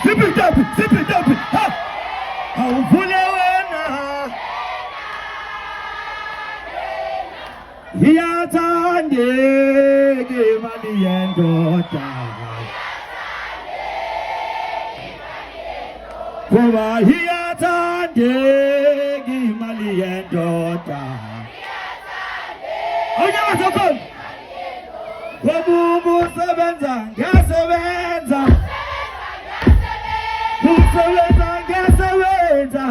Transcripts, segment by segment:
Zipi, ha! Awuvule wena. Iyathandeka imali yendoda. Ngoba iyathandeka imali yendoda. Awunyakaza khona. Ngoba usebenza ngiyasebenza. Usebenza ngiyasebenza.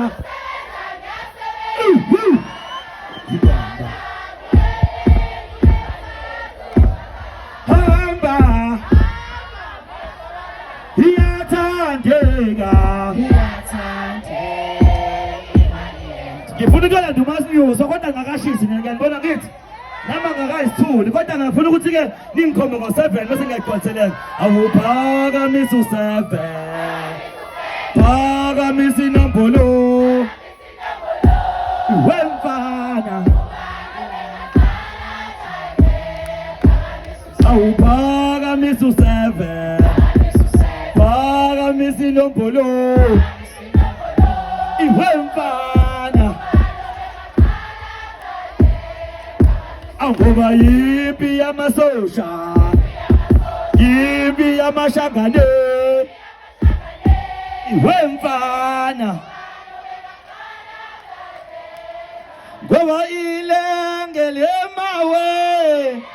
Hamba iyathandeka. Ngifuna ukuyala ndumasiyuso kodwa ngakashisi ngiyabona ngithi nama ngakayisithuli kodwa ngifuna ukuthi ke ningikhombe ngo7 bese ngiyaqhwatheleka awuphakamisa u7 phakamisa inombolo wemfana awuphakamisa u7 phakamisa inombolo iwemfana ngoba yipi yamasosha yipi yamashangane iwemfana ngoba ilengele maweni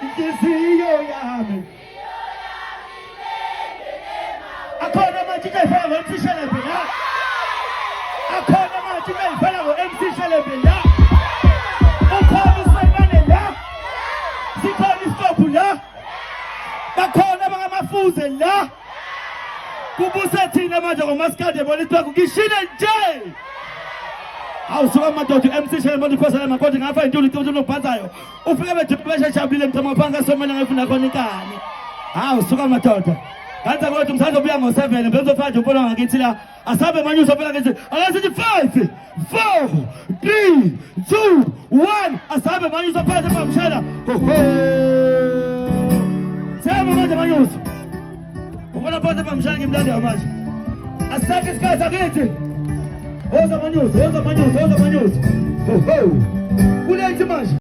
inhliziyo yami akhona manje ngifaka ngomsishelebe la akhona manje ngifaka ngomsishelebe la ukhona isemane la sikhona isikophu la bakhona abangamafuze la kubuse thina manje ngomasikade bona ithiwa ngishile nje awusuka madoda emsishele manje ukhosana makhodi ngafa intuli lokubhazayo ufike beshajabulile mthamo phanga somela ngifuna khona inkani awusuka madoda kanti kodwa umsando ubuya ngo7 bezofanda umbona ngakithi la asabe manje uzofela ngithi akasithi 5 4 3 2 1 asabe manje uzofanda bamshela sema manje uzo ubona phansi bamshela ngimlande manje asake isikhathi akithi Oza manyuzo. Kulethi manje.